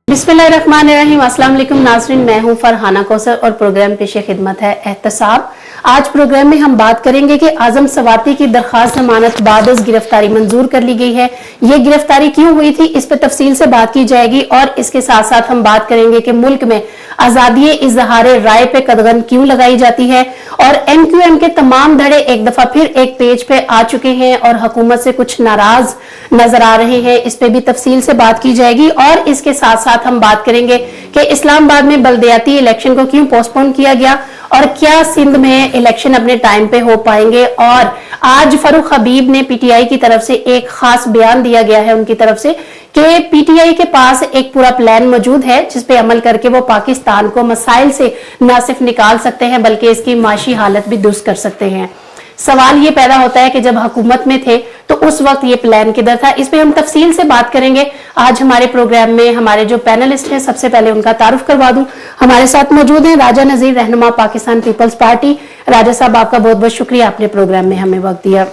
बिस्मिल्लाहिर्रहमानिर्रहीम। अस्सलाम वालेकुम नाज़रीन, मैं हूं फरहाना कौसर और प्रोग्राम पेशे खिदमत है एहतसाब। आज प्रोग्राम में हम बात करेंगे कि आजम सवाती की दरख्वास्त जमानत बाद गिरफ्तारी मंजूर कर ली गई है। ये गिरफ्तारी क्यों हुई थी, इस पर तफसील से बात की जाएगी और इसके साथ साथ हम बात करेंगे कि मुल्क में आजादी इजहार राय पे कदगन क्यों लगाई जाती है और MQM के तमाम धड़े एक दफा फिर एक पेज पे आ चुके हैं और हुकूमत से कुछ नाराज नजर आ रहे हैं। इस पे भी तफसील से बात की जाएगी और इसके साथ साथ हम बात करेंगे कि इस्लामाबाद में बल्दियाती इलेक्शन को क्यों पोस्टपोन किया गया और क्या सिंध में इलेक्शन अपने टाइम पे हो पाएंगे। और आज फरूख हबीब ने PTI की तरफ से एक खास बयान दिया गया है उनकी तरफ से कि PTI के पास एक पूरा प्लान मौजूद है जिस पे अमल करके वो पाकिस्तान को मसाइल से न सिर्फ निकाल सकते हैं बल्कि इसकी माशी हालत भी दुरुस्त कर सकते हैं। सवाल ये पैदा होता है कि जब हुकूमत में थे तो उस वक्त ये प्लान किधर था। इस पे हम तफसील से बात करेंगे। आज हमारे प्रोग्राम में हमारे जो पैनलिस्ट हैं, सबसे पहले उनका तारुफ करवा दूं। हमारे साथ मौजूद हैं राजा नजीर, रहनुमा पाकिस्तान पीपल्स पार्टी। राजा साहब, आपका बहुत बहुत शुक्रिया, आपने प्रोग्राम में हमें वक्त दिया।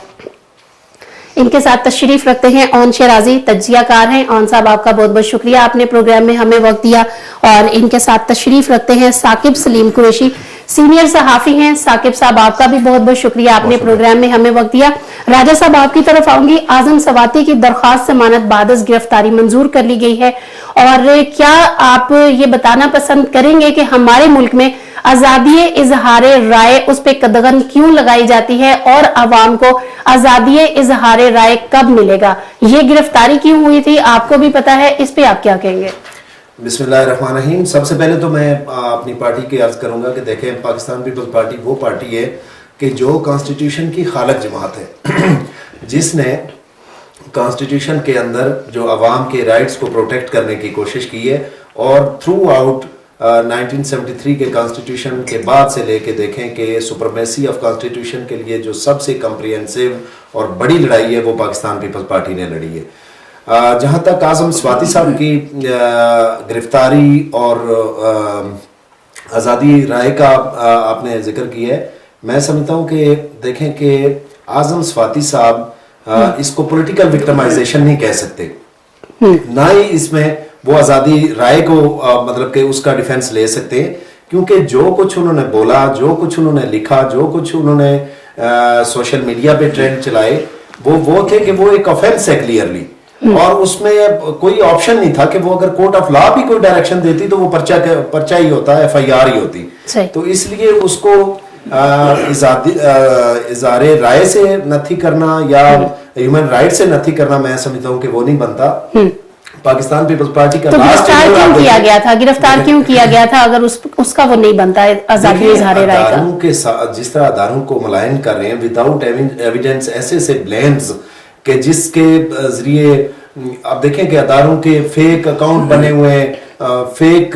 इनके साथ तशरीफ रखते हैं ओन शराजी, तज्जियाकार हैं। ओन साहब, आपका बहुत बहुत शुक्रिया, आपने प्रोग्राम में हमें वक्त दिया। और इनके साथ तशरीफ रखते हैं साकिब सलीम कुरैशी, सीनियर सहाफी हैं। साकिब साहब, आपका भी बहुत बहुत शुक्रिया, आपने प्रोग्राम में हमें वक्त दिया। राजा साहब, आपकी तरफ आऊंगी। आजम सवाती की दरख्वास्त जमानत बाद गिरफ्तारी मंजूर कर ली गई है और क्या आप ये बताना पसंद करेंगे कि हमारे मुल्क में आजादी इजहार राय उस पे कदगन क्यों लगाई जाती है और अवाम को आजादी इजहार राय कब मिलेगा? ये गिरफ्तारी क्यों हुई थी, आपको भी पता है, इस पे आप क्या कहेंगे? बिस्मिल्लाहिर्रहमानिर्रहीम। सबसे पहले तो मैं अपनी पार्टी की अर्ज करूंगा कि देखें, पाकिस्तान पीपल्स पार्टी वो पार्टी है कि जो कॉन्स्टिट्यूशन की खालक जमात है जिसने कॉन्स्टिट्यूशन के अंदर जो अवाम के राइट्स को प्रोटेक्ट करने की कोशिश की है और थ्रू आउट 1973 के कॉन्स्टिट्यूशन के बाद से लेके देखें कि सुपरमेसी ऑफ कॉन्स्टिट्यूशन के लिए जो सबसे कम्प्रिहेंसिव और बड़ी लड़ाई है वो पाकिस्तान पीपल्स पार्टी ने लड़ी है। जहाँ तक आजम सवाती साहब की गिरफ्तारी और आज़ादी राय का आपने जिक्र किया है, मैं समझता हूँ कि देखें कि आजम सवाती साहब इसको पॉलिटिकल विक्टिमाइजेशन नहीं कह सकते, ना ही इसमें वो आज़ादी राय को मतलब कि उसका डिफेंस ले सकते हैं, क्योंकि जो कुछ उन्होंने बोला, जो कुछ उन्होंने लिखा, जो कुछ उन्होंने सोशल मीडिया पे ट्रेंड चलाए वो थे कि वो एक ऑफेंस है क्लियरली और उसमें कोई ऑप्शन नहीं था कि वो अगर कोर्ट ऑफ लॉ भी कोई डायरेक्शन देती तो वो पर्चा ही होता, FIR ही होती। तो इसलिए उसको इज़हार राय से नथी करना या ह्यूमन राइट से नथी करना, मैं समझता हूँ कि वो नहीं बनता। पाकिस्तान पीपल्स पार्टी का तो गिरफ्तार क्यों किया गया था, गिरफ्तार क्यों किया गया था अगर उसका वो नहीं बनता है आजादी इजहार राय का? के साथ जिस तरह अदारों को मुलायन कर रहे हैं विदाउट एविडेंस, ऐसे ब्लेम्स कि जिसके जरिए अब देखें कि अदारों के फेक अकाउंट बने हुए हैं, फेक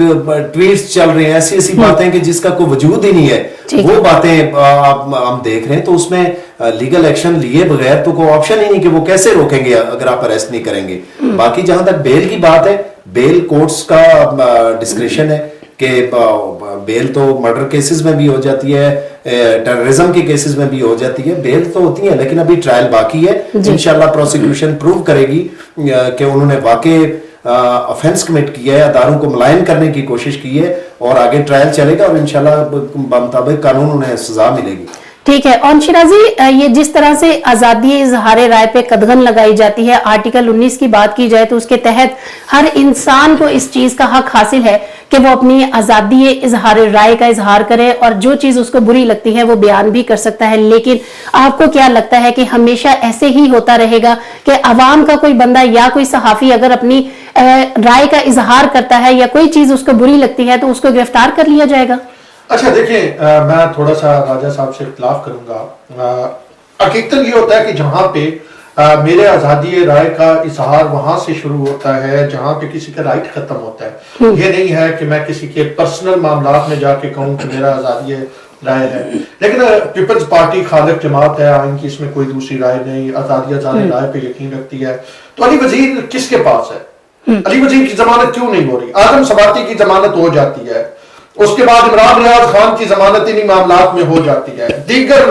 ट्वीट्स चल रहे हैं, ऐसी बातें कि जिसका कोई वजूद ही नहीं है, वो बातें हम देख रहे हैं। तो उसमें लीगल एक्शन लिए बगैर तो कोई ऑप्शन ही नहीं कि वो कैसे रोकेंगे अगर आप अरेस्ट नहीं करेंगे। बाकी जहां तक बेल की बात है, बेल कोर्ट्स का डिस्क्रिशन है कि बेल तो मर्डर केसेस में भी हो जाती है, टेररिज्म के केसेस में भी हो जाती है, बेल तो होती है, लेकिन अभी ट्रायल बाकी है। इंशाल्लाह प्रोसिक्यूशन प्रूव करेगी कि उन्होंने वाकई ऑफेंस कमिट किया है, अदारों को मुलायन करने की कोशिश की है और आगे ट्रायल चलेगा और इंशाल्लाह मुताबिक कानून उन्हें सजा मिलेगी। ठीक है। और शिराजी, ये जिस तरह से आजादी इजहार राय पे कदगन लगाई जाती है, आर्टिकल 19 की बात की जाए तो उसके तहत हर इंसान को इस चीज का हक हासिल है कि वो अपनी आजादी इजहार राय का इजहार करे और जो चीज उसको बुरी लगती है वो बयान भी कर सकता है। लेकिन आपको क्या लगता है कि हमेशा ऐसे ही होता रहेगा कि अवाम का कोई बंदा या कोई सहाफी अगर अपनी राय का इजहार करता है या कोई चीज उसको बुरी लगती है तो उसको गिरफ्तार कर लिया जाएगा? अच्छा देखिए, मैं थोड़ा सा राजा साहब से इख्तिलाफ करूंगा। हकीकतन ये होता है कि जहां पे मेरे आज़ादी राय का इजहार वहां से शुरू होता है जहां पे किसी का राइट खत्म होता है। ये नहीं है कि मैं किसी के पर्सनल मामलात में जाके कहूं कि मेरा आज़ादी राय है। लेकिन पीपल्स पार्टी खालिक जमात है, इनकी इसमें कोई दूसरी राय नहीं, आज़ादी राय पे यकीन रखती है। तो अली वजीर किसके पास है? अली वजीर की जमानत क्यों नहीं हो रही? आजम सवाती की जमानत हो जाती है, उसके बाद इमरान रियाज खान की जमानत इन्हीं मामलात में हो जाती है, दीगर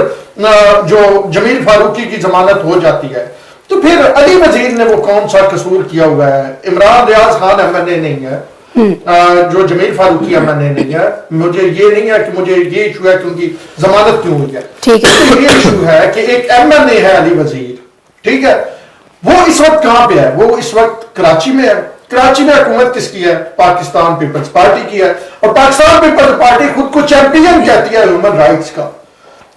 जो जमील फारूकी की जमानत हो जाती है। तो फिर अली वजीर ने वो कौन सा कसूर किया हुआ है? इमरान रियाज खान MNA नहीं है, जो जमील फारूकी एमएनए नहीं है, मुझे ये नहीं है कि मुझे ये इशू है कि उनकी जमानत क्यों हुई है। ठीक है। तो ये इशू है कि एक एमएनए है अली वजीर, ठीक है, वो इस वक्त कहां पे है? वो इस वक्त कराची में है। कराची में हुकूमत किसकी है? पाकिस्तान पीपल्स पार्टी की है, और पाकिस्तान पीपल्स पार्टी खुद को चैंपियन कहती है ह्यूमन राइट्स का।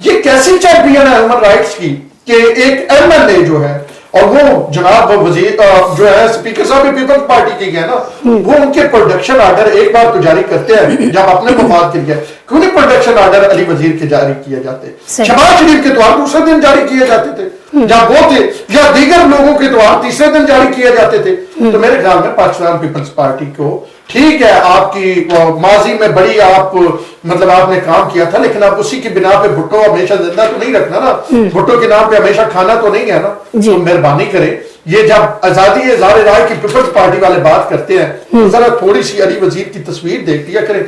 ये कैसी चैंपियन है ह्यूमन राइट्स की कि एक एमएलए जो है, और वो जनाब वजीर जो है स्पीकर साहब भी पीपल्स पार्टी के हैं ना, वो उनके प्रोडक्शन आर्डर एक बार तो जारी करते हैं जब अपने मफाद के लिए, क्यों नहीं प्रोडक्शन आर्डर अली वजीर के जारी किए जाते? शहबाज शरीफ के द्वारा दूसरे दिन जारी किए जाते थे जब वो थे, या दीगर लोगों के द्वारा तीसरे दिन जारी किए जाते थे। तो मेरे ख्याल में पाकिस्तान पीपल्स पार्टी को, ठीक है, आपकी माजी में बड़ी आप मतलब आपने काम किया था, लेकिन आप उसी की बिना पे भुट्टो हमेशा जिंदा तो नहीं रखना ना, भुट्टो के नाम पे हमेशा खाना तो नहीं है ना। तो मेहरबानी करें, ये जब आजादी इज़हार राय की पीपल्स पार्टी वाले बात करते हैं तो जरा थोड़ी सी अली वजीर की तस्वीर देख लिया करें।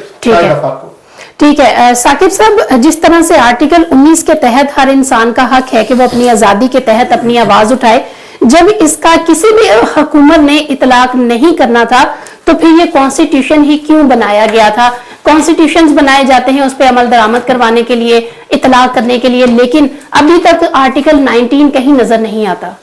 ठीक है साकिब साहब, जिस तरह से आर्टिकल 19 के तहत हर इंसान का हक है कि वो अपनी आजादी के तहत अपनी आवाज उठाए, जब इसका किसी भी हुकूमत ने इतलाक नहीं करना था तो फिर ये कॉन्स्टिट्यूशन ही क्यों बनाया गया था? कॉन्स्टिट्यूशंस बनाए जाते हैं उस पर अमल दरामद करवाने के लिए, इतलाक करने के लिए, लेकिन अभी तक आर्टिकल 19 कहीं नजर नहीं आता।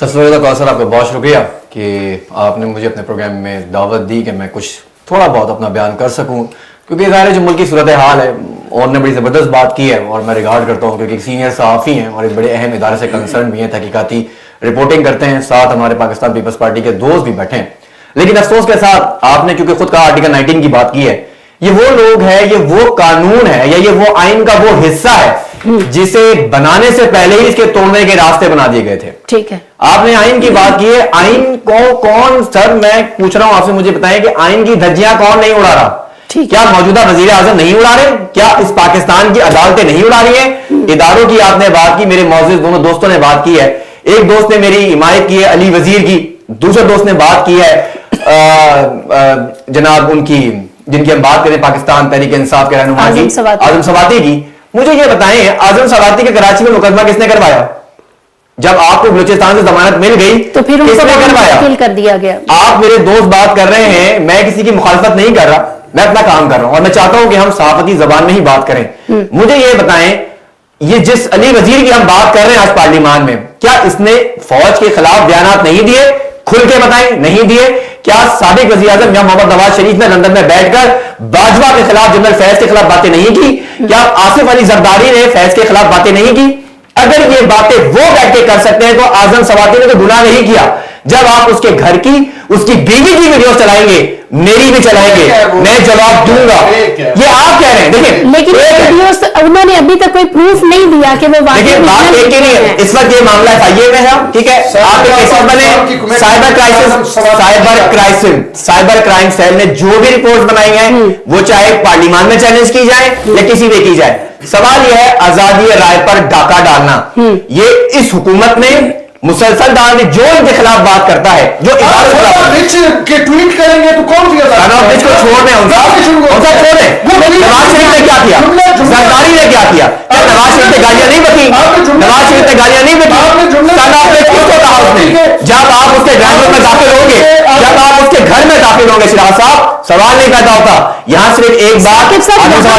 सबसे पहले तो कौसर आपका बहुत शुक्रिया कि आपने मुझे अपने प्रोग्राम में दावत दी कि मैं कुछ थोड़ा बहुत अपना बयान कर सकूं, क्योंकि ज़ाहिर जो मुल्क की सूरत हाल है, और ने बड़ी ज़बरदस्त बात की है और मैं रिगार्ड करता हूँ, क्योंकि सीनियर सहाफ़ी हैं और एक बड़े अहम इदारे से कंसर्न भी हैं, तहकीकाती रिपोर्टिंग करते हैं, साथ हमारे पाकिस्तान पीपल्स पार्टी के दोस्त भी बैठे हैं। लेकिन अफसोस के साथ आपने क्योंकि खुद का आर्टिकल 19 की बात की है, ये वो लोग हैं, ये वो कानून है, या ये वो आइन का वो हिस्सा है जिसे बनाने से पहले ही इसके तोड़ने के रास्ते बना दिए गए थे। ठीक है, आपने आइन की बात की है, आइन को कौन, सर मैं पूछ रहा हूं आपसे, मुझे बताएं कि आइन की धज्जियां कौन नहीं उड़ा रहा? क्या मौजूदा वजीर आजम नहीं उड़ा रहे? क्या इस पाकिस्तान की अदालतें नहीं उड़ा रही हैं? इदारों की आपने बात की, मेरे मौजूद दोनों दोस्तों ने बात की है, एक दोस्त ने मेरी हिमायत की है अली वजीर की, दूसरे दोस्त ने बात की है जनाब उनकी, जिनकी हम बात करें पाकिस्तान तहरीक इंसाफ के रहनुमा की, आजम सवाती की। मुझे ये बताएं, आजम सवाती के कराची में मुकदमा किसने करवाया? जब आपको बलूचिस्तान से जमानत मिल गई तो फिर किसने करवाया? कर दिया गया। आप मेरे दोस्त बात कर रहे हैं, मैं किसी की मुखालफत नहीं कर रहा, मैं अपना काम कर रहा हूं और मैं चाहता हूं कि हम सहाफती जबान में ही बात करें। मुझे ये बताएं, ये जिस अली वजीर की हम बात कर रहे हैं आज पार्लियामान में, क्या इसने फौज के खिलाफ बयानात नहीं दिए? खुल के बताएं, नहीं दिए। क्या साबिक वज़ीर आज़म मोहम्मद नवाज शरीफ ने लंदन में बैठकर बाजवा के खिलाफ, जनरल फैज के खिलाफ बातें नहीं की? क्या आसिफ अली जरदारी ने फैज के खिलाफ बातें नहीं की? अगर ये बातें वो बैठ के कर सकते हैं तो आजम सवाती ने तो गुनाह नहीं किया। जब आप उसके घर की, उसकी बीवी की वीडियो चलाएंगे, मेरी भी चलाएंगे, मैं जवाब दूंगा। ये आप कह रहे हैं, देखिए, लेकिन वीडियोस उन्होंने अभी तक कोई प्रूफ नहीं दिया कि वो देखिए, बात एक ही नहीं है। इस वक्त ये मामला FIA में है, ठीक है, आपके केसेस बने, साइबर क्राइम सेल ने जो भी रिपोर्ट बनाई है, वो चाहे पार्लियामान में चैलेंज की जाए या किसी में की जाए, सवाल यह है आजादी राय पर डाका डालना, ये इस हुकूमत ने मुसलसल डालने, जो इनके खिलाफ बात करता है, जो के ट्वीट करेंगे तो कौन सी को छोड़ दें, उनका छोड़ दें। नवाज शरीफ ने क्या किया? जरदारी ने क्या किया? नवाज शरीफ ने गालियां नहीं बकी, नवाज शरीफ ने गालियां नहीं बकी। किसको कहा उसने? जब आप उसके ड्राइवर में दाखिल होंगे, जब आप उसके घर में दाखिल होंगे शिराज साहब, सवाल नहीं पैदा होता। यहां सिर्फ एक बात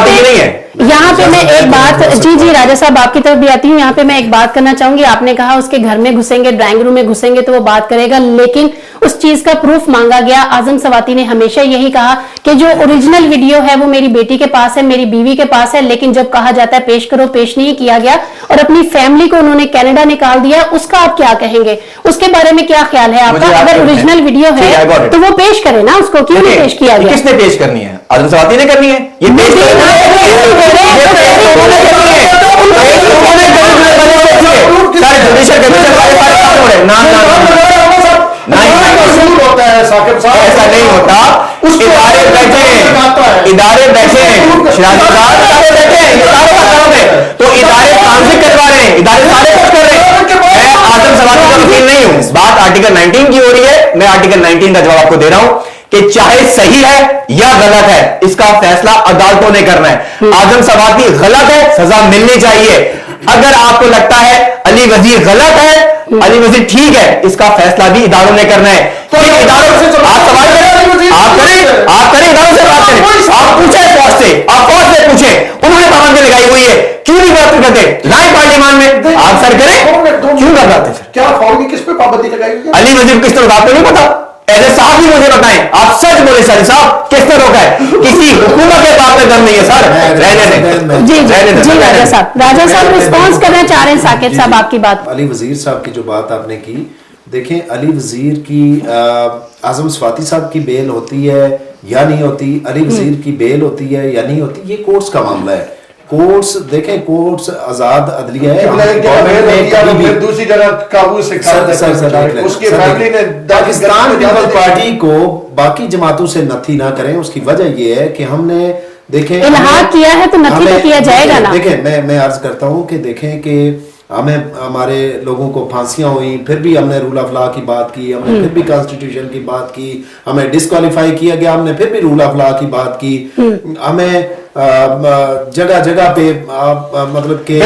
नहीं है, यहाँ पे मैं एक बात, जी राजा साहब आपकी तरफ भी आती हूँ, यहाँ पे मैं एक बात करना चाहूंगी। आपने कहा उसके घर में घुसेंगे, ड्राइंग रूम में घुसेंगे तो वो बात करेगा, लेकिन उस चीज का प्रूफ मांगा गया। आजम सवाती ने हमेशा यही कहा कि जो ओरिजिनल वीडियो है वो मेरी बेटी के पास है, मेरी बीवी के पास है, लेकिन जब कहा जाता है पेश करो, पेश नहीं किया गया और अपनी फैमिली को उन्होंने कनाडा निकाल दिया। उसका आप क्या कहेंगे? उसके बारे में क्या ख्याल है आपका? अगर ओरिजिनल वीडियो है तो वो पेश करे ना, उसको क्यों नहीं पेश किया गया? किसने पेश करनी है? आजम सवाती ने करनी है? ये पेश ऐसा नहीं होता। इदारे बैठे हैं, तो इदारे ट्रांजिट करवा रहे हैं, इदारे सारे कुछ कर रहे हैं। मैं आजम सवाती का वकील नहीं हूं, बात आर्टिकल 19 की हो रही है। मैं आर्टिकल 19 का जवाब आपको दे रहा हूं कि चाहे सही है या गलत है, इसका फैसला अदालतों ने करना है। आजम सवाती गलत है, सजा मिलनी चाहिए। अगर आपको लगता है अली वजीर गलत है, अली वजीर ठीक है, इसका फैसला भी इदारों ने करना है। तो इदारों से आप सवाल करें, आप करें इदारों से बात करें, आप पूछे फौज से, आप फौज से पूछे, उन्होंने पाबंदी लगाई हुई है, क्यों नहीं बात करते? लाए पार्लियामान में, आप सर करें, क्यों कर रहे थे? क्या फौज ने किस पे पाबंदी लगाई हुई है? अली वजीर किस तरह आपको नहीं पता? ऐसे साहब ही मुझे बताएं, आप सच बोले सर साहब, किसने रोका है? किसी हुकूमत के पास में दम नहीं है सर, रहने दें। जी राजा साहब रिस्पॉन्स करना चाह रहे हैं साकिब साहब आपकी बात। अली वजीर साहब की जो बात आपने की, देखें अली वजीर की आजम स्वाति साहब की बेल होती है या नहीं होती, अली वजीर की बेल होती है या नहीं होती, ये कोर्ट्स का मामला है। कोर्ट्स देखें, कोर्ट्स आजाद अदलिया है। दूसरी जगह काबू से उसके फैमिली ने पाकिस्तान पीपल पार्टी को बाकी जमातों से नथी ना करें, उसकी वजह ये है कि हमने देखें इल्हाक किया है तो नथी तो किया जाएगा ना। देखें मैं अर्ज करता हूं कि देखें कि हमें हमारे लोगों को फांसियां हुई, फिर भी हमने रूल ऑफ लॉ की बात की, हमने फिर भी कॉन्स्टिट्यूशन की बात की, हमें डिस्क्वालीफाई किया गया, हमने फिर भी रूल ऑफ लॉ की बात की, हमें जगह जगह पे मतलब के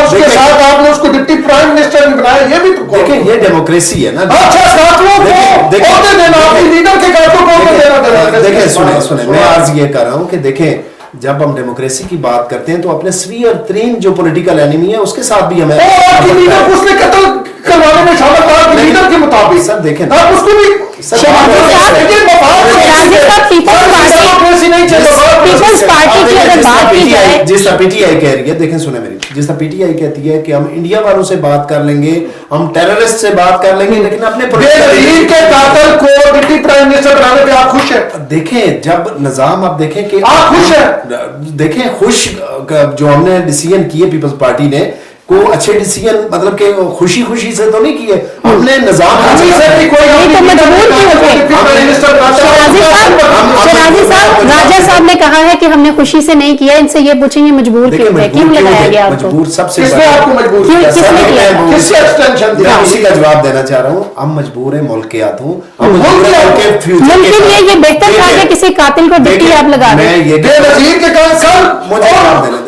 उसके साथ आपने उसको डिप्टी प्राइम मिनिस्टर भी बनाया, ये भी तो देखें ये डेमोक्रेसी है ना। देखें सुने मैं आज ये कर रहा हूँ कि देखें जब हम डेमोक्रेसी की बात करते हैं तो अपने स्वीयर तरीन जो पॉलिटिकल एनिमी है उसके साथ भी हमें उसने कत्ल करवाने में शामिल था लीडर के मुताबिक। सर देखें आप उसको भी जिस पीटीआई कह रही है, देखें सुने मेरी, जिस पीटीआई कहती है कि हम इंडिया वालों से बात कर लेंगे, हम टेररिस्ट से बात कर लेंगे, लेकिन अपने के कातिल को डिप्टी प्राइम मिनिस्टर बनाने पे आप खुश हैं? देखें जब निजाम आप देखें कि आप खुश हैं? देखें खुश जो हमने डिसीजन किए पीपल्स पार्टी ने को अच्छे डिसीजन मतलब कि खुशी खुशी से तो नहीं किए, हमने निजाम राजा साहब ने कहा है कि हमने खुशी से नहीं किया, इनसे ये पूछेंगे मजबूर क्यों है, क्यों लगाया गया मजबूर? सबसे उसी का जवाब देना चाह रहा हूँ, हम मजबूर है मुल्क के हाथों, मुमकिन ये बेहतर था कि किसी कातिल को डिप्टी आप लगा दें।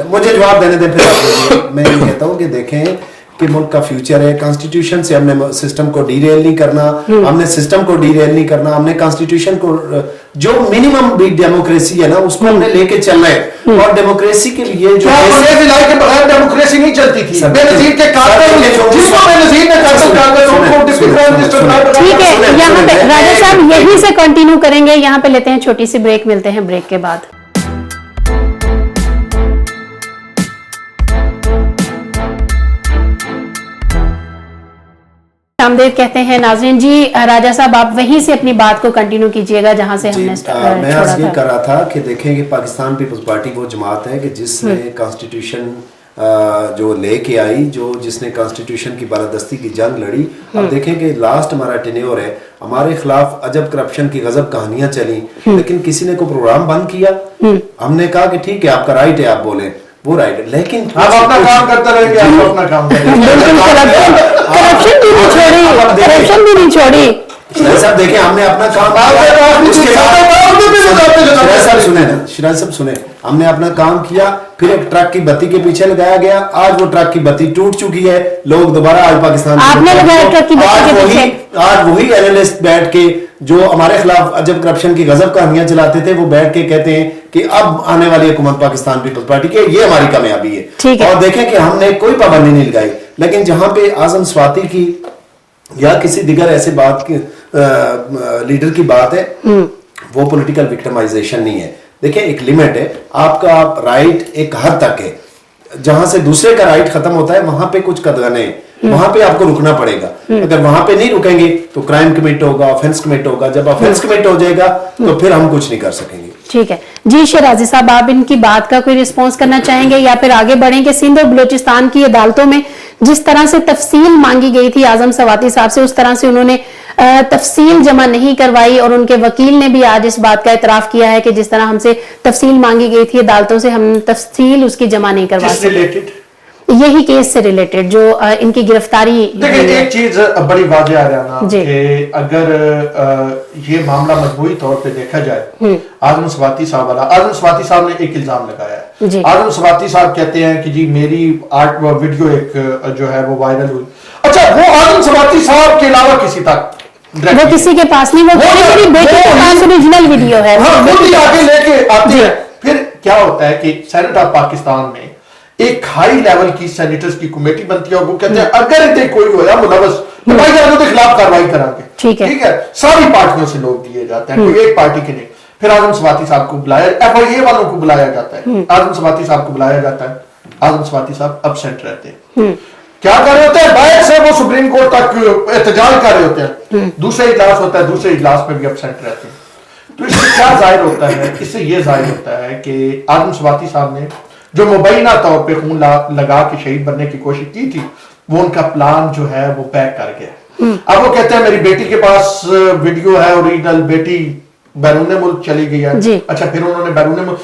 मुझे जवाब देने दें फिर मैं ये कहता हूँ कि देखें कि मुल्क का फ्यूचर है, कॉन्स्टिट्यूशन से हमने सिस्टम को डीरेल नहीं करना, हमने सिस्टम को डीरेल नहीं करना, हमने कॉन्स्टिट्यूशन को जो मिनिमम भी डेमोक्रेसी है ना उसको हमने लेके चलना है। और डेमोक्रेसी के लिए जो के बगैर डेमोक्रेसी नहीं चलती थी। बेनज़ीर के जिसको बेनज़ीर ने ठीक है, यहाँ पे राजा साहब यहीं से कंटिन्यू करेंगे, यहाँ पे लेते हैं छोटी सी ब्रेक, मिलते हैं ब्रेक के बाद। रामदेव कहते हैं नाज़रीन जी, राजा साहब आप वहीं से अपनी बात को कंटिन्यू कीजिएगा जहां से हमने मैं आज ये कर रहा था कि देखें कि पाकिस्तान पीपल्स पार्टी वो जमात है कि जिसने कॉन्स्टिट्यूशन जो लेके आई, जो जिसने कॉन्स्टिट्यूशन की बालादस्ती की जंग लड़ी। अब देखें कि लास्ट हमारा टेन्योर है, हमारे खिलाफ अजब करप्शन की गजब कहानियां चली, लेकिन किसी ने कोई प्रोग्राम बंद किया? हमने कहा कि ठीक है आपका राइट है, आप बोले वो राइट है, लेकिन आप अपना काम करते रहेंगे, आप अपना काम करेंगे। करप्शन भी नहीं छोड़ी। साहब देखें हमने अपना काम शिराज साहब सुने, हमने अपना काम किया, फिर एक ट्रक की बत्ती के पीछे लगाया गया, आज वो ट्रक की बत्ती टूट चुकी है, लोग दोबारा आज पाकिस्तान आपने लगाया ट्रक की बत्ती के पीछे। आज वही एनालिस्ट बैठ के जो हमारे खिलाफ अजब करप्शन की गजब कहानियां चलाते थे, वो बैठ के कहते हैं कि अब आने वाली हुकूमत पाकिस्तान पीपल्स पार्टी के, ये हमारी कामयाबी है। और देखें कि हमने कोई पाबंदी नहीं लगाई, लेकिन जहां पे आजम स्वाति की या किसी दिगर ऐसे बात की लीडर की बात है, वो पॉलिटिकल विक्टिमाइजेशन नहीं है। देखिए एक लिमिट है, आपका राइट एक हद तक है, जहां से दूसरे का राइट खत्म होता है वहां पे कुछ कदगने हैं, वहां पे आपको रुकना पड़ेगा। अगर वहां पे नहीं रुकेंगे तो क्राइम कमिट होगा, ऑफेंस कमिट होगा, जब ऑफेंस कमिट हो जाएगा तो फिर हम कुछ नहीं कर सकेंगे। ठीक है जी, शराजी साहब आप इनकी बात का कोई रिस्पॉन्स करना चाहेंगे या फिर आगे बढ़ेंगे? सिंध और बलूचिस्तान की अदालतों में जिस तरह से तफसील मांगी गई थी आजम स्वाति साहब से, उस तरह से उन्होंने तफसील जमा नहीं करवाई, और उनके वकील ने भी आज इस बात का इतराफ किया है कि जिस तरह हमसे तफसील मांगी गई थी अदालतों से, हम तफसील उसकी जमा नहीं करवा सके। यही केस से रिलेटेड जो इनकी गिरफ्तारी। देखिए एक चीज बड़ी वाज़ेह आ रहा ना कि अगर ये मामला मजमूई तौर पे देखा जाए, आजम स्वाति साहब वाला, आजम स्वाति साहब ने एक इल्जाम लगाया है। आजम स्वाति साहब कहते हैं कि जी मेरी आर्ट वीडियो एक जो है वो वायरल हुई। अच्छा, वो आजम स्वाति साहब के अलावा किसी तक वो किसी के पास नहीं, वो मेरी बेटी के पास ओरिजिनल वीडियो है। हाँ, खुद ही आगे लेके आते जी। हैं। फिर क्या होता है कि सेनेट ऑफ पाकिस्तान में एक हाई लेवल की सेनेटर्स की कमेटी बनती है और वो कहते हैं अगर इतने कोई होया मुलवस तो भाई जान के खिलाफ कार्रवाई करांगे। ठीक है। सारी पार्टियों से लोग दिए जाते हैं, कोई एक पार्टी के नहीं। फिर आजम सवाती साहब को बुलाया, FIA वालों को बुलाया जाता है, आजम सवाती साहब को बुलाया जाता है, आजम सवाती साहब एब्सेंट रहते हैं। क्या कर रहे होते हैं? बाहर से वो सुप्रीम कोर्ट तक एहतजाज कर रहे होते हैं, दूसरे इजलास होता है, दूसरे इजलास में भी एब्सेंट रहते हैं। तो इससे क्या जाहिर होता है? इससे ये जाहिर होता है कि आजम सवाती साहब ने जो मुबैना तौर पे खून लगा के शहीद बनने की कोशिश की थी, वो उनका प्लान जो है वो बैक कर गया। अब वो कहते हैं मेरी बेटी के पास वीडियो है ओरिजिनल, बेटी बैरून मुल्क चली गई है। अच्छा, फिर उन्होंने बैरून मुल्क,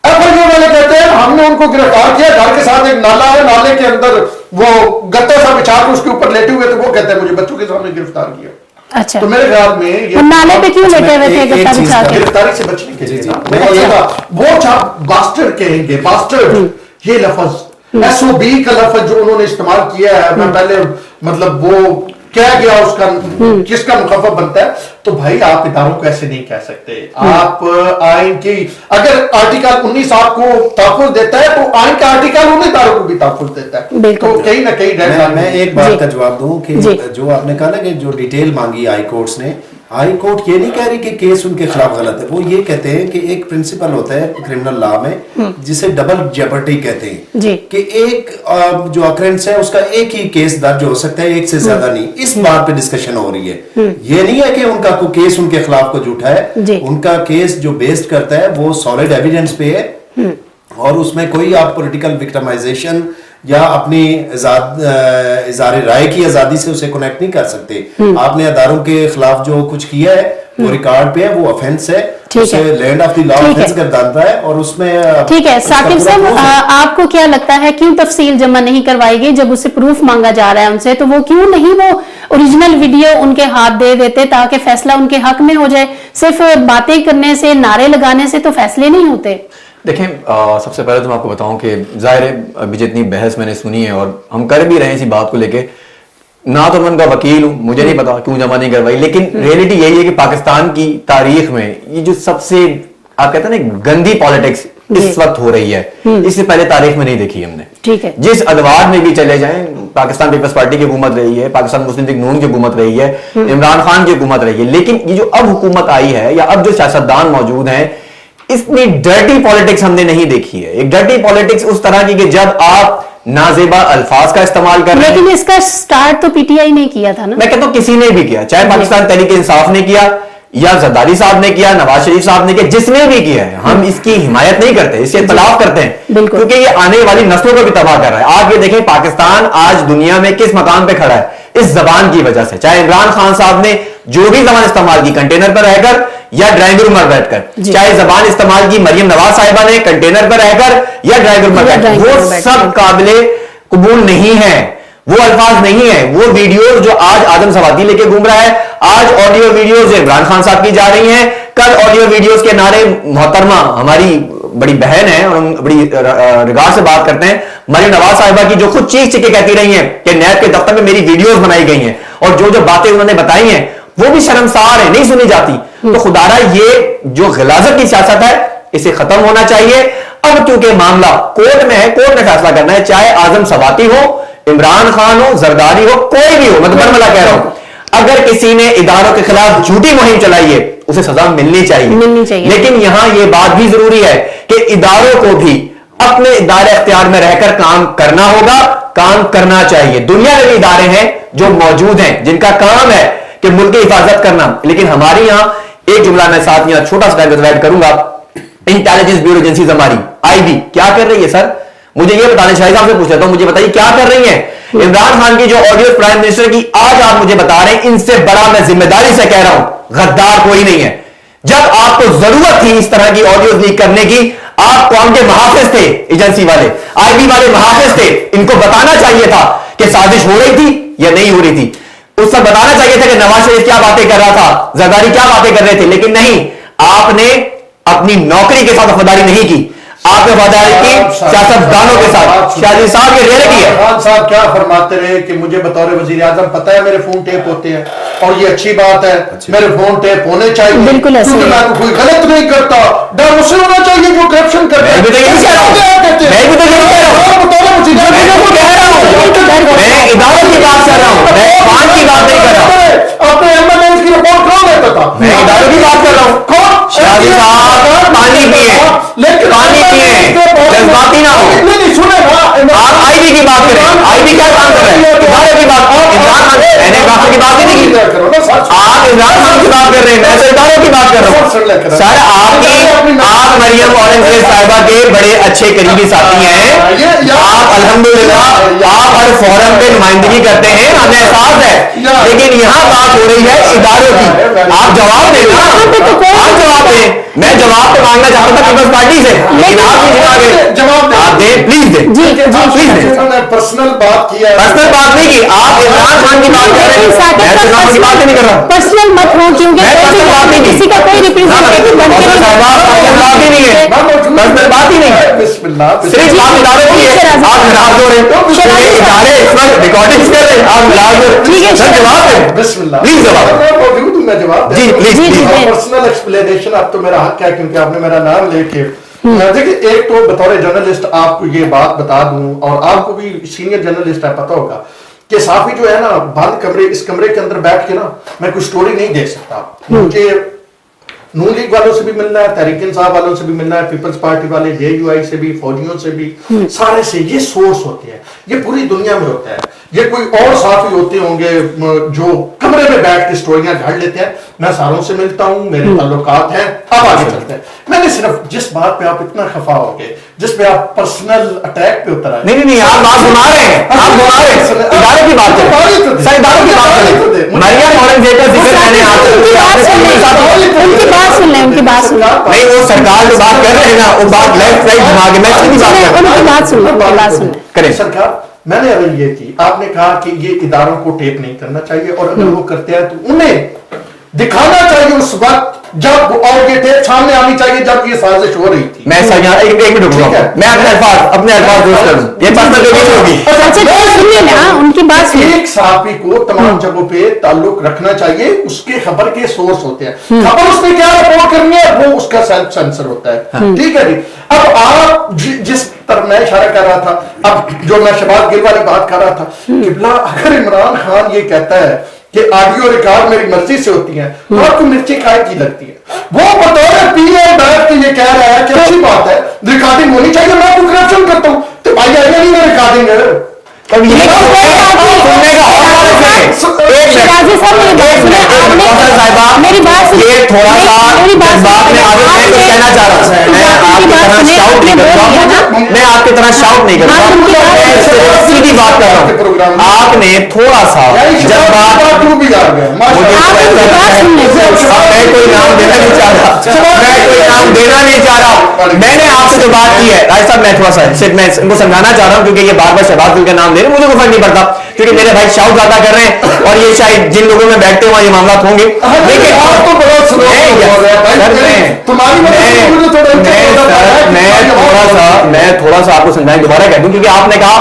FIA वाले कहते हैं हमने उनको गिरफ्तार किया, घर के साथ एक नाला है, नाले के अंदर वो गत्ता सा बिछा के उसके ऊपर लेटे हुए थे। वो कहते हैं मुझे बच्चों के सामने गिरफ्तार किया। अच्छा, तो मेरे ख्याल में ये नाले पे क्यों लेटे हुए थे गत्ता बिछा के? गिरफ्तारी से बचने के लिए जी, वो आप बास्टर्ड कहेंगे, बास्टर्ड ये लफ्ज SOB का लफ्ज जो उन्होंने इस्तेमाल किया है, मैं पहले मतलब वो क्या गया उसका किसका मुखफफ बनता है? तो भाई आप इदारों को ऐसे नहीं कह सकते। आप आइन की अगर आर्टिकल 19 आपको तहफ़्फ़ुज़ देता है तो आइन का आर्टिकल उन इदारों को भी तहफ़्फ़ुज़ देता है। तो कहीं ना कहीं मैं एक बात का जवाब दूं कि जो आपने कहा ना कि जो डिटेल मांगी हाई कोर्ट्स ने, हाई कोर्ट ये नहीं कह रही कि केस उनके खिलाफ गलत है। वो ये कहते हैं कि एक प्रिंसिपल होता है क्रिमिनल लॉ में जिसे डबल जेपर्टी कहते हैं कि एक जो अक्रेंस है उसका एक ही केस दर्ज हो सकता है, एक से ज्यादा नहीं। इस बात पे डिस्कशन हो रही है। ये नहीं है कि उनका कोई केस उनके खिलाफ को झूठा है। उनका केस जो बेस्ड करता है वो सॉलिड एविडेंस पे है और उसमें कोई आप पॉलिटिकल विक्टिमाइजेशन या अपनी इज़हार राय की आजादी से उसे कनेक्ट नहीं कर सकते। आपने अदारों के खिलाफ जो कुछ किया है वो रिकॉर्ड पे है, वो ऑफेंस है, उसे land of the law offence गर्दानता है और उसमें ठीक है। साकिब साहब, आपको क्या लगता है क्यों तफसील जमा नहीं करवाई गई? जब उससे प्रूफ मांगा जा रहा है उनसे, तो वो क्यों नहीं वो ओरिजिनल वीडियो उनके हाथ दे देते ताकि फैसला उनके हक में हो जाए? सिर्फ बातें करने से, नारे लगाने से तो फैसले नहीं होते। देखें, सबसे पहले तो मैं आपको बताऊं कि जाहिर है अभी जितनी बहस मैंने सुनी है और हम कर भी रहे हैं इसी बात को लेके, ना तो मैं उनका वकील हूं, मुझे नहीं पता क्यों जमा नहीं करवाई, लेकिन रियलिटी यही है कि पाकिस्तान की तारीख में ये जो सबसे आप कहते हैं ना गंदी पॉलिटिक्स इस वक्त हो रही है, इससे पहले तारीख में नहीं देखी हमने। ठीक है। जिस अदवार में भी चले जाएं, पाकिस्तान पीपल्स पार्टी की हुकूमत रही है, पाकिस्तान मुस्लिम लीग नून की हुकूमत रही है, इमरान खान की हुकूमत रही है, लेकिन ये जो अब हुकूमत आई है या अब जो सियासतदान मौजूद हैं, इतनी डर्टी पॉलिटिक्स हमने नहीं देखी है। एक डर्टी पॉलिटिक्स उस तरह की कि जब आप नाजेबा अल्फाज का इस्तेमाल कर रहे हैं। लेकिन इसका स्टार्ट तो PTI ने किया था ना। मैं कहता हूं किसी ने भी किया, चाहे पाकिस्तान तहरीक इंसाफ ने किया या जरदारी साहब ने किया, नवाज शरीफ साहब ने किया, जिसने भी किया है, हम इसकी हिमायत नहीं करते, इससे इख्तिलाफ करते हैं, क्योंकि ये आने वाली नस्लों को भी तबाह कर रहा है। आप ये देखें पाकिस्तान आज दुनिया में किस मकाम पे खड़ा है, इस जबान की वजह से। चाहे इमरान खान साहब ने जो भी जबान इस्तेमाल की कंटेनर पर रहकर या ड्राइंग रूम में बैठकर, चाहे जबान इस्तेमाल की मरियम नवाज साहिबा ने कंटेनर पर रहकर या ड्राइंग रूम में बैठकर, वो सब काबिले कबूल नहीं है, वो अल्फाज नहीं है। वो वीडियो जो आज आजम सवाती लेके घूम रहा है, आज ऑडियो वीडियोस इमरान खान साहब की जा रही हैं, कल ऑडियो वीडियोस के नारे मोहतरमा हमारी बड़ी बहन है और हम बड़ी रिगार्ड से बात करते हैं, मरियम नवाज साहिबा की, जो खुद चीख के कहती रही हैं कि नैब के दफ्तर में मेरी वीडियोस बनाई गई हैं और जो जो बातें उन्होंने बताई हैं वो भी शर्मसार है, नहीं सुनी जाती। तो खुदारा ये जो गिलाजत की सियासत है इसे खत्म होना चाहिए। अब क्योंकि मामला कोर्ट में है, कोर्ट ने फैसला करना है, चाहे आजम सवाती हो, इमरान खान हो, जरदारी हो, कोई भी हो, मैं तो बरमला कह रहा हूं, अगर किसी ने इदारों के खिलाफ झूठी मुहिम चलाई है उसे सजा मिलनी चाहिए। लेकिन यहां यह बात भी जरूरी है कि इदारों को भी अपने इदारे इख्तियार में रहकर काम करना होगा, काम करना चाहिए। दुनिया में भी इदारे हैं जो मौजूद हैं जिनका काम है कि मुल्क की हिफाजत करना, लेकिन हमारे यहां एक जुमला मैं साथ यहां छोटा सा ऐड करूंगा, इंटेलिजेंस ब्यूरो एजेंसीज हमारी IB क्या कर रही है सर? मुझे ये बताने, शाहिद साहब से पूछ लेता हूं, मुझे बताइए क्या कर रही है? इमरान खान की जो ऑडियो प्राइम मिनिस्टर की आज आप मुझे बता रहे हैं, इनसे बड़ा मैं जिम्मेदारी से कह रहा हूं गद्दार कोई नहीं है। जब आपको जरूरत थी इस तरह की ऑडियो लीक करने की, आप कौन के महाफिज थे? एजेंसी वाले, IB वाले महाफिज थे। इनको बताना चाहिए था कि साजिश हो रही थी या नहीं हो रही थी। उस पर बताना चाहिए था कि नवाज शरीफ क्या बातें कर रहा था, जरदारी क्या बातें कर रहे थे, लेकिन नहीं, आपने अपनी नौकरी के साथ वफादारी नहीं की। آپ نے وفاداری کی سیاستدانوں کے ساتھ. شاہزی صاحب یہ ریئلٹی ہے. خان صاحب کیا فرماتے رہے کہ مجھے بطور وزیر اعظم پتا ہے میرے فون ٹیپ ہوتے ہیں اور یہ اچھی بات ہے, میرے فون ٹیپ ہونے چاہیے بالکل ایسے کیونکہ میں کوئی غلط نہیں کرتا. ڈر اسے ہونا چاہیے جو کرپشن کرتا ہے. میں بھی تو یہی کہہ رہا ہوں, میں بھی تو یہی کہہ رہا ہوں, میں اداروں کی بات کر رہا ہوں, میں قرآن کی بات نہیں کر رہا ہوں. اپنے ایمبولینس کی رپورٹ کون دیتا تھا؟ میں اداروں کی بات کر رہا ہوں. شاہزی صاحب پانی پیے, پانی پیے, جذباتی نہ ہو. نہیں سنے نا, آپ آئی بی کی بات کریں, آئی بی کیا کام کر رہے ہیں؟ اداروں کی بات, عمران خان, میں نے وقت کی بات نہیں کی. آپ عمران خان کی بات کر رہے ہیں, میں تو اداروں کی بات کر رہا ہوں. سر آپ مریم اورنگزیب صاحبہ کے بڑے اچھے قریبی ساتھی ہیں. آپ الحمدللہ آپ ہر فورم پہ نمائندگی کرتے ہیں, ہمیں احساس ہے, لیکن یہاں بات ہو رہی ہے اداروں کی. آپ جواب دیں نا, آپ جواب دیں. میں جواب تو مانگنا چاہتا تھا پیپلز پارٹی سے, لیکن آپ جواب آپ دیں, پلیز دیں, پلیز دیں. پرسنل بات کیا ہے, پرسنل بات نہیں کی, آپ عمران خان کی بات کر رہے ہیں, میں عمران کی بات نہیں کر رہا ہوں. پرسنل مت ہو, کیونکہ کسی کا کوئی ریپرزینٹیٹو بن کے بات ہی نہیں ہے, پرسنل بات ہی نہیں ہے. بسم اللہ صرف آپ اداروں کی ہے, آپ ناراض ہو رہے ہیں, ادارے اس وقت ریکارڈنگ کر رہے ہیں, آپ ناراض ہو رہے ہیں. سر جواب دیں, بسم اللہ, پلیز جواب موجود ہوں میں جواب جی پلیز پلیز. پرسنل ایکسپلینیشن اب تو میرا حق ہے کیونکہ آپ نے میرا نام لے کے دیکھیں. ایک تو بطور جرنلسٹ آپ کو یہ بات بتا دوں, اور آپ کو بھی سینئر جرنلسٹ ہے پتہ ہوگا کہ صحافی جو ہے نا بند کمرے, اس کمرے کے اندر بیٹھ کے نا میں کوئی سٹوری نہیں دیکھ سکتا. مجھے نون لیگ والوں سے بھی ملنا ہے, تحریک انصاف والوں سے بھی ملنا ہے, پیپلز پارٹی والے, جے یو آئی سے بھی, فوجیوں سے بھی, سارے سے. یہ سورس ہوتے ہیں, یہ پوری دنیا میں ہوتا ہے. یہ کوئی اور صحافی ہوتے ہوں گے جو کمرے میں بیٹھ کے سٹوریاں گھڑ لیتے ہیں. میں ساروں سے ملتا ہوں, میرے تعلقات ہیں. اب آگے چلتے ہیں. میں نے صرف جس بات پہ آپ اتنا خفا ہو گئے, جس پہ آپ پرسنل اٹیک پہ اتر آئے, نہیں آپ بات گھما رہے ہیں, آپ گھما رہے ہیں. اداروں کی بات کریں سر, اداروں کی بات کریں. مریم اورنگزیب کا ذکر میں نے آپ سے ان کی بات سن لیں, ان کی بات سن لیں. نہیں, وہ سرکار جو بات کر رہے ہیں نا, وہ بات لیفٹ رائٹ گھما کے, میں اس کی بات کر رہا ان کی بات سن لیں, ان کی بات سن لیں. کریں. سرکار میں نے اگر یہ کی, آپ نے کہا کہ یہ اداروں کو ٹیپ نہیں کرنا چاہیے, اور اگر وہ کرتے ہیں تو انہیں دکھانا چاہیے اس وقت جب, اور یہ ٹیپ سامنے آنی چاہیے جب یہ سازش ہو رہی تھی. میں سر یہاں ایک منٹ رک رہا ہوں, میں اپنے الفاظ درست کروں, یہ پرسنل نہیں ہوگی. اچھا سنیے نا, ان کی بات سنیے. ایک صحافی کو تمام جگہوں پہ تعلق رکھنا چاہیے, اس کے خبر کے سورس ہوتے ہیں, خبر اس نے کیا رپورٹ کرنی ہے وہ اس کا سیلف سینسر ہوتا ہے. ٹھیک ہے جی. اب آپ جس طرف میں اشارہ کر رہا تھا, اب جو میں شہباز گل والی بات کر رہا تھا, قبلہ اگر عمران خان یہ کہتا ہے کہ آڈیو ریکارڈ میری مرضی سے ہوتی ہیں, تو آپ کو مرچی کھائے کی لگتی ہے. وہ بطور پی ایم بیٹھ کے یہ کہہ رہا ہے کہ اچھی بات ہے ریکارڈنگ ہونی چاہیے, میں تو کرپشن کرتا ہوں, تو بھائی آئیے نہیں میں ریکارڈنگ ہے. شیرازی صاحب میری بات سنیں, یہ تھوڑا سا بات میں آگے میں کہنا چاہ رہا ہوں, میں آپ کی طرح شاؤٹ نہیں کرتا, میں آپ کی طرح شاؤٹ نہیں کرتا, میں سیدھی بات کر رہا ہوں. آپ نے تھوڑا سا جذبات, میں کوئی نام دینا نہیں چاہ رہا, میں کوئی نام دینا نہیں چاہ رہا, میں نے آپ سے جو بات کی ہے راج صاحب, میں تھوڑا سا صرف میں ان کو سمجھانا چاہ رہا ہوں, کیونکہ یہ بار بار شہباز گل کا نام لے رہے ہیں, مجھے کوئی فرق نہیں پڑتا, کیونکہ میرے بھائی شاؤٹ زیادہ کر رہے ہیں, اور یہ شاید جن لوگوں میں بیٹھتے ہیں یہ معاملات ہوں گے. لیکن میں تھوڑا سا آپ کو سمجھائیں, دوبارہ کہہ دوں, کیونکہ آپ نے کہا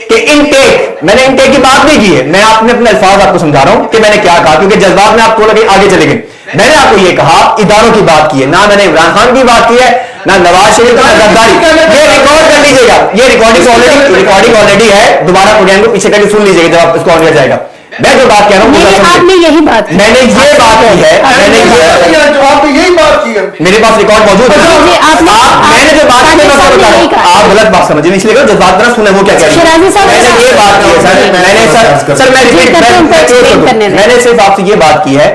کہ انٹیک, میں نے انٹیک کی بات نہیں کی ہے, میں آپ نے اپنے الفاظ آپ کو سمجھا رہا ہوں کہ میں نے کیا کہا, کیونکہ جذبات میں آپ تھوڑا آگے چلے گئے. میں نے آپ کو یہ کہا اداروں کی بات کی ہے, نہ میں نے عمران خان کی بات کی ہے, نہ نواز شریف کا, نہ غداری. یہ ریکارڈ کر لیجیے گا, یہ ریکارڈنگ آلریڈی ہے, دوبارہ پروگرام کو پیچھے کر کے سن لیجیے گا جب اس کو آن کیا جائے گا. میں جو بات کہہ رہا ہوں آپ نے یہی بات, میں نے یہ بات کی ہے, میں نے یہی بات کی ہے, میرے پاس ریکارڈ موجود ہے. میں نے جو بات کی ہے آپ غلط بات سمجھے, اس لیے جو بات کرنا سنیں وہ کیا کہہ رہی ہے. میں نے یہ بات کی ہے سر, میں نے سر میں نے صرف آپ سے یہ بات کی ہے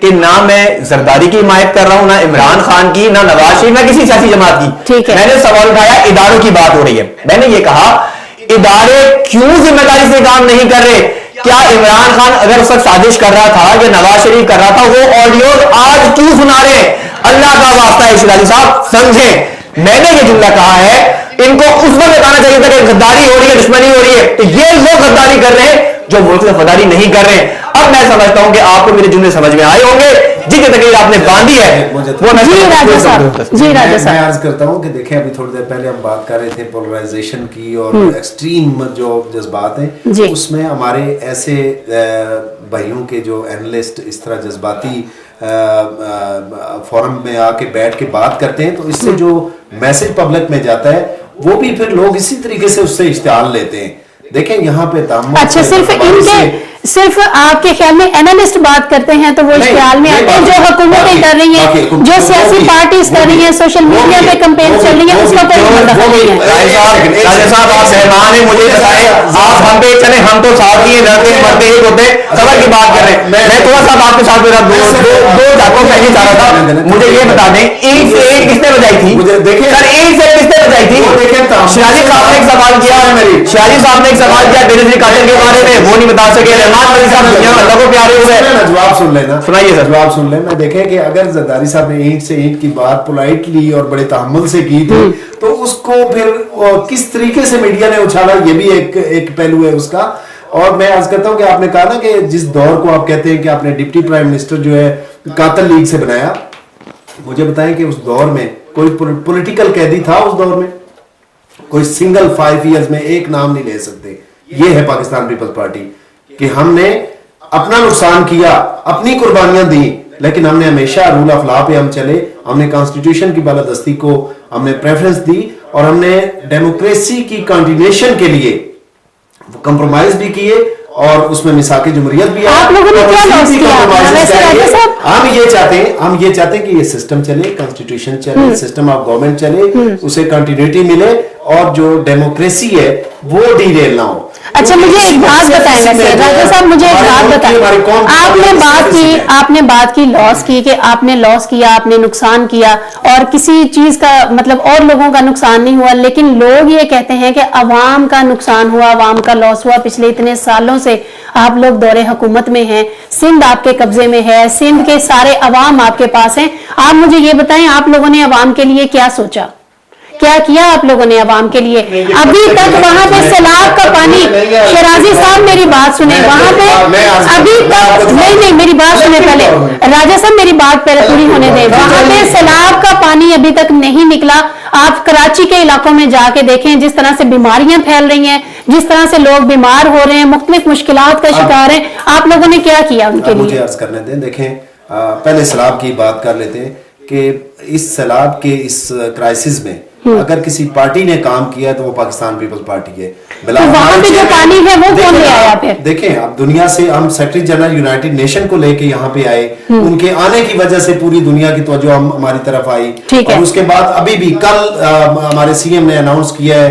کہ نہ میں زرداری کی حمایت کر رہا ہوں, نہ عمران خان کی, نہ نواز شریف, نہ کسی سیاسی جماعت کی. میں نے سوال اٹھایا اداروں کی بات ہو رہی ہے, میں نے یہ کہا ادارے کیوں ذمہ داری سے کام نہیں کر رہے. کیا عمران خان اگر اس وقت سازش کر رہا تھا یا نواز شریف کر رہا تھا, وہ آڈیوز آج کیوں سنا رہے ہیں؟ اللہ کا واسطہ ہے شیرازی صاحب سمجھیں, میں نے یہ جملہ کہا ہے, ان کو اس وقت بتانا چاہیے تھا کہ غداری ہو رہی ہے, دشمنی ہو رہی ہے, تو یہ لوگ غداری کر رہے ہیں جو ملک سے وفاداری نہیں کر رہے ہیں. اب میں سمجھتا ہوں کہ آپ کو میرے جملے سمجھ میں آئے ہوں گے. जितनी तकरीर आपने बांधी है वो मैं जी राजा साहब, जी राजा मैं साहब। अर्ज करता हूँ कि देखें अभी थोड़ी देर पहले हम बात कर रहे थे पोलराइजेशन की और एक्सट्रीम जो जज्बात जी। हैं, उसमें हमारे ऐसे भाइयों के जो एनालिस्ट इस तरह जज्बाती फोरम में आके बैठ के बात करते हैं, तो इससे जो मैसेज पब्लिक में जाता है वो भी फिर लोग इसी तरीके से उससे इश्तिहाल लेते हैं। देखें यहाँ पे अच्छा, सिर्फ आपके ख्याल में एनालिस्ट बात करते हैं तो वो इश्तिहाल में आते हैं, जो हुकूमतें कर रही हैं, जो सियासी पार्टीज कर रही हैं, सोशल मीडिया पे कैंपेन चल रही है, उसका कोई मतलब नहीं है। राजा साहब आप मेहमान हैं, मुझे बताएं, आप हम पे चले, हम तो साथ ही लड़ते मरते एक होते, सबर की बात कर रहे हैं। मैं थोड़ा सा आपके साथ मेरा दो जाकों कहना चाह रहा था, मुझे ये बता दें एक से एक किसने बजाई थी? सर एक से किसने बजाई थी? शिराजी साहब ने एक सवाल किया, शिराजी साहब ने एक सवाल किया बेनजीर कातिल के बारे में, वो नहीं बता सके। रहमान मलिक साहब दुनिया में अल्लाह को प्यारे हुए। जवाब सुन लेना, सुनाइए सर। जवाब सुन लें। मैं देखें कि अगर जरदारी साहब ने ईंट से ईंट की बात पोलाइटली और बड़े तहम्मुल से की थी, तो उसको फिर किस तरीके से मीडिया ने उछाला, ये भी एक पहलू है उसका। और मैं अर्ज करता हूं कि आपने कहा ना कि जिस दौर को आप कहते हैं कि आपने डिप्टी प्राइम मिनिस्टर जो है कातिल लीग से बनाया, मुझे बताएं कि उस दौर में कोई पॉलिटिकल कैदी था? उस दौर में कोई सिंगल 5 इयर्स में एक नाम नहीं ले सकते। ये है पाकिस्तान पीपल्स पार्टी कि हमने अपना नुकसान किया, अपनी कुर्बानियां दी, लेकिन हमने हमेशा रूल ऑफ लॉ पे हम चले, हमने कॉन्स्टिट्यूशन की बालादस्ती को हमने प्रेफरेंस दी, और हमने डेमोक्रेसी की कंटिन्यूएशन के लिए कंप्रोमाइज भी किए, और उसमें मिसाके जमहूरियत भी है। आप लोगों ने क्या लॉस किया? हम ये चाहते हैं कि ये सिस्टम चले, कॉन्स्टिट्यूशन चले, सिस्टम ऑफ गवर्नमेंट चले, उसे कंटिन्यूटी मिले, और जो डेमोक्रेसी है वो डीरेल ना हो। अच्छा, मुझे एक बात बताएं वैसे राजा साहब, मुझे एक बात बताएं। आपने बात की लॉस की, कि आपने लॉस किया, आपने नुकसान किया, और किसी चीज का मतलब और लोगों का नुकसान नहीं हुआ, लेकिन लोग ये कहते हैं कि अवाम का नुकसान हुआ, अवाम का लॉस हुआ। पिछले इतने सालों से आप लोग दौरे हुकूमत में हैं, सिंध आपके कब्जे में है, सिंध के सारे अवाम आपके पास हैं। आप मुझे ये बताएं, आप लोगों ने अवाम के लिए क्या सोचा, क्या किया आप लोगों ने अवाम के लिए? अभी तक वहां पे सैलाब का पानी, शराजी साहब मेरी बात सुने, वहां पे अभी तक नहीं, मेरी बात सुने पहले, राजा साहब मेरी बात पहले पूरी होने दें। वहां पे सैलाब का पानी अभी तक नहीं निकला। आप कराची के इलाकों में जाके देखें, जिस तरह से बीमारियां फैल रही हैं, जिस तरह से लोग बीमार हो रहे हैं, मुख्तलिफ मुश्किलात का शिकार हैं, आप लोगों ने क्या किया उनके लिए? मुझे अर्ज करने दें। देखें, पहले सैलाब की बात कर लेते हैं कि इस सैलाब के इस क्राइसिस में अगर किसी पार्टी ने काम किया तो वो पाकिस्तान पीपल्स पार्टी है। तो वहां पे जो पानी है वो कौन ले आया फिर? देखें, अब दुनिया से हम सेक्रेटरी जनरल यूनाइटेड नेशन को लेके यहाँ पे आए, उनके आने की वजह से पूरी दुनिया की तवज्जो हमारी तरफ आई। और उसके बाद अभी भी कल हमारे सीएम ने अनाउंस किया है,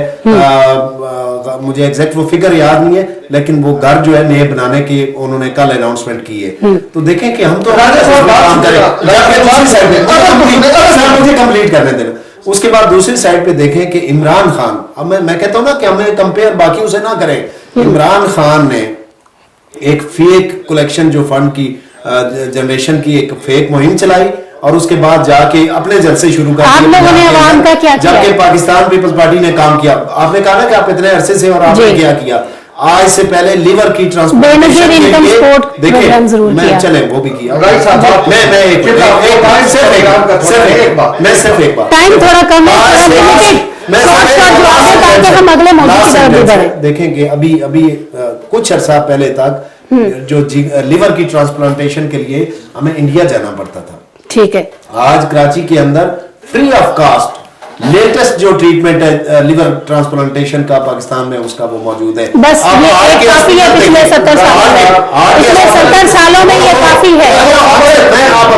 मुझे एग्जैक्ट वो फिगर याद नहीं है, लेकिन वो घर जो है नए बनाने की उन्होंने कल अनाउंसमेंट की है। तो देखें कि हम तो काम करें। मुझे कंप्लीट करने देना। उसके बाद दूसरी साइड पे देखें कि इमरान खान, अब मैं कहता हूं ना कि हमें कंपेयर बाकी उसे ना करें। इमरान खान ने एक फेक कलेक्शन जो फंड की जनरेशन की एक फेक मुहिम चलाई, और उसके बाद जाके अपने जलसे शुरू कर दिए। आप लोगों ने अवाम का क्या किया? जबकि पाकिस्तान पीपल्स पार्टी ने काम किया। आपने कहा ना कि आप इतने अरसे से, और आपने क्या किया? आज से पहले लिवर की ट्रांसप्लांटेशन इनकम सपोर्ट प्रोग्राम जरूर किया। चले वो भी किया। राइट साहब, मैं सिर्फ एक बात, टाइम थोड़ा कम है, ताकि हम अगले मौजूद की तरफ भी बढ़ें। देखें कि अभी कुछ अर्सा पहले तक जो लिवर की ट्रांसप्लांटेशन के लिए हमें इंडिया जाना पड़ता था। ठीक है, आज कराची के अंदर फ्री ऑफ कास्ट लेटेस्ट जो ट्रीटमेंट है लिवर ट्रांसप्लांटेशन का पाकिस्तान में, उसका वो मौजूद है। बस ये एक काफी है पिछले 70 सालों में, पिछले 70 सालों में ये काफी है।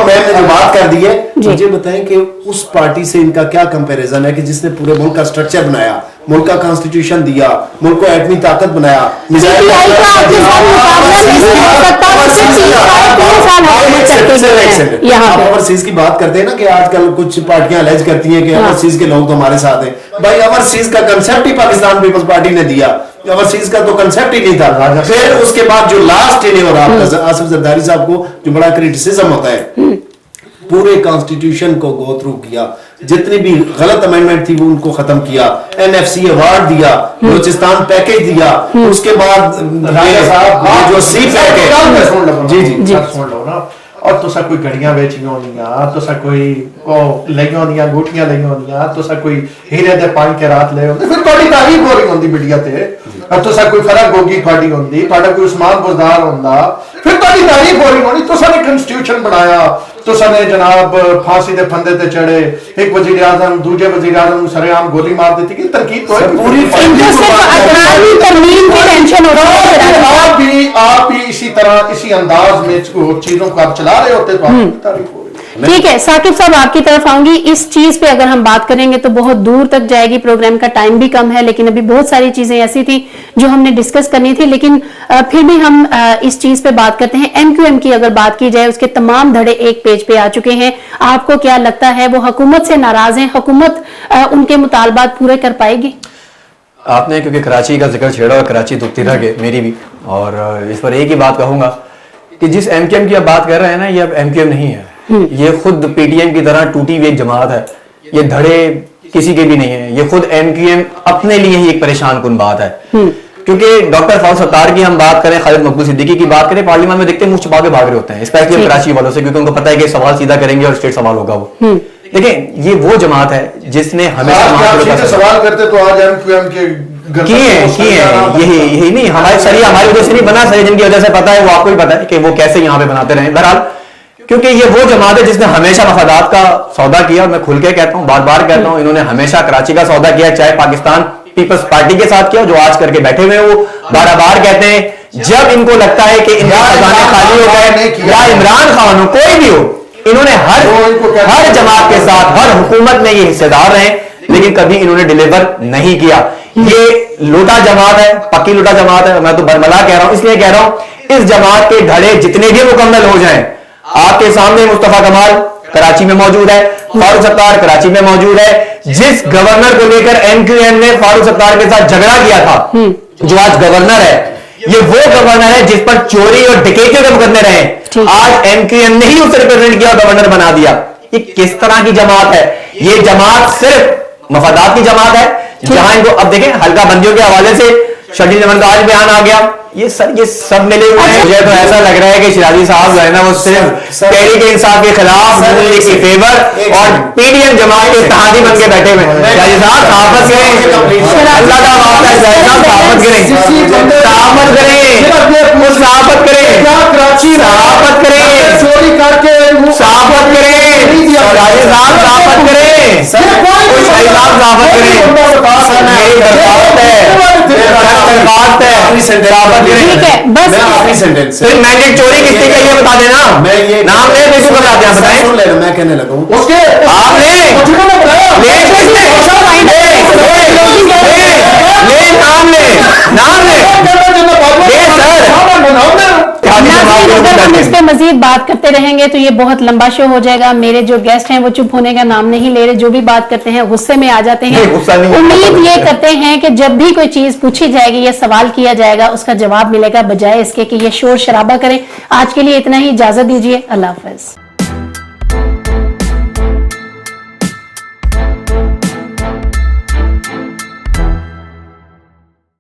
मैंने जो बात कर दी है, मुझे बताएं कि उस पार्टी से इनका क्या कंपैरिजन है कि जिसने पूरे मुल्क का स्ट्रक्चर बनाया, मुल्क का कॉन्स्टिट्यूशन दिया, मुल्क को एटमी ताकत बनाया। आप ओवरसीज की बात करते हैं ना कि आजकल कुछ पार्टियां अलग करती हैं कि ओवरसीज के लोग तो हमारे साथ हैं। भाई ओवरसीज का कंसेप्ट ही पाकिस्तान पीपल्स पार्टी ने दिया, ओवरसीज का तो कंसेप्ट ही नहीं था। फिर उसके बाद जो लास्ट टेन्योर आपका आसिफ जरदारी साहब को जो बड़ा क्रिटिसिज्म होता है, पूरे कॉन्स्टिट्यूशन को गो थ्रू किया, जितनी भी गलत अमेंडमेंट थी वो उनको खत्म किया, एनएफसी अवार्ड दिया, बलूचिस्तान पैकेज दिया, उसके बाद जो सी पैकेज, जी जी सुन लो ना, और तुसा कोई घड़ियां बेचियां होनियां, तुसा कोई लईयां होनियां, अंगूठियां लईयां होनियां, तुसा कोई हीरे दे 5 कैरात ले होंदे, फिर तुहाडी तारीफ हो रही होंदी मीडिया ते। और तुसा कोई फर्क गोगी तुहाडी होंदी, तुहाडा कोई उस्मान बुज़दार होंदा, फिर तुहाडी तारीफ हो रही होनी। तुसा ने कॉन्स्टिट्यूशन बनाया, तुसा ने जनाब फांसी दे फंदे ते चढ़े, एक वजीर आज़म दूजे वजीर आज़म सरेआम गोली मार दी थी, तनकीद तो है पूरी इनको सिर्फ अदनानी तरमीम की टेंशन हो रही है। आप भी इसी तरह इसी अंदाज में चीजों को आप चला रहे होते तो आपकी तारीफ हो रही। ठीक है साकिब साहब, आपकी तरफ आऊंगी। इस चीज पे अगर हम बात करेंगे तो बहुत दूर तक जाएगी, प्रोग्राम का टाइम भी कम है, लेकिन अभी बहुत सारी चीजें ऐसी थी जो हमने डिस्कस करनी थी, लेकिन फिर भी हम इस चीज पे बात करते हैं। एमक्यूएम की अगर बात की जाए, उसके तमाम धड़े एक पेज पे आ चुके हैं। आपको क्या लगता है, वो हुकूमत से नाराज हैं? हुकूमत उनके मुतालबात पूरे कर पाएगी? आपने क्योंकि कराची का जिक्र छेड़ा और कराची दुखती रह गई मेरी भी, और इस पर एक ही बात कहूंगा कि जिस एमक्यूएम की आप बात कर रहे हैं ना, ये अब एमक्यूएम नहीं है, ये खुद पीटीएम की तरह टूटी हुई एक जमात है। ये धड़े किसी के भी नहीं है, ये खुद एमक्यूएम अपने लिए ही एक परेशान कुन बात है। क्योंकि डॉक्टर फारूक सत्तार की हम बात करें, खालिद मकबूल सिद्दीकी की बात करें, पार्लियामेंट में देखते हैं मुंह छुपा के भाग रहे होते हैं, स्पेशली कराची वालों से, क्योंकि उनको पता है कि सवाल सीधा करेंगे और स्ट्रेट सवाल होगा वो। देखिए ये वो जमात है जिसने हमेशा सवाल करते तो आज एमक्यूएम के यही नहीं, हमारे सरिया हमारी वजह से नहीं बना, सरिया जिनकी वजह से पता है वो आपको भी पता है कि वो कैसे यहाँ पे बनाते रहे। बहरहाल क्योंकि ये वो जमात है जिसने हमेशा मफादात का सौदा किया, और मैं खुल के कहता हूँ, बार बार कहता हूँ, इन्होंने हमेशा कराची का सौदा किया, चाहे पाकिस्तान पीपल्स पार्टी के साथ किया जो आज करके बैठे हुए वो बार बार कहते हैं जब इनको लगता है कि इनके खजाने खाली हो गए, या इमरान खान हो कोई भी हो, इन्होंने हर जमात के साथ, हर हुकूमत में ये हिस्सेदार रहे, लेकिन कभी इन्होंने डिलीवर नहीं किया। ये लोटा जमात है, पक्की लोटा जमात है। मैं तो बरमला कह रहा हूं, इसलिए कह रहा हूं इस जमात के धड़े जितने भी मुकम्मल हो जाएं, आपके सामने मुस्तफा कमाल कराची में मौजूद है, फारूक सत्तार कराची में मौजूद है। जिस गवर्नर को लेकर एमक्यूएम ने फारूक सत्तार के साथ झगड़ा किया था, जो आज गवर्नर है, ये वो गवर्नर है जिस पर चोरी और डकैती के मुकदमे रहे, आज एमक्यूएम ने ही उसे रिप्रेजेंट किया, गवर्नर बना दिया। ये किस तरह की जमात है? ये जमात सिर्फ मफादात की जमात है, जहां इनको अब देखें हल्का बंदियों के हवाले से शकील अहमद का आज बयान आ गया, ये सब मिले हुए हैं। मुझे तो ऐसा लग रहा है कि शिराजी साहब जो है ना, वो सिर्फ तहरीक इंसाफ के खिलाफ, मूल्य के फेवर और पीडीएम जमात के इत्तेहादी बन के बैठे हुए हैं। शिराजी साहब साहबत करें, अल्लाह का वास्ता है, साहबत करें, साहबत करें, वो साहबत करें, साहबत करें, चोरी करके साहबत करें, शिराजी साहब साहबत करें, शिराजी साहब साहबत करें। मेरी दरख्वास्त है, ठीक है, बस आखिरी सेंटेंस फिर मैंडेट चोरी किसने की ये बता देना, मैं ये नाम ले किसको बताते हैं, बताएं। सुन लेना, मैं कहने लगा हूं उसके आपने ले नाम ले अगर हम इस पे मजीद बात करते रहेंगे तो ये बहुत लंबा शो हो जाएगा। मेरे जो गेस्ट हैं वो चुप होने का नाम नहीं ले रहे, जो भी बात करते हैं गुस्से में आ जाते हैं। उम्मीद ये करते हैं कि जब भी कोई चीज पूछी जाएगी या सवाल किया जाएगा उसका जवाब मिलेगा, बजाय इसके कि ये शोर शराबा करें। आज के लिए इतना ही, इजाजत दीजिए, अल्लाह हाफिज।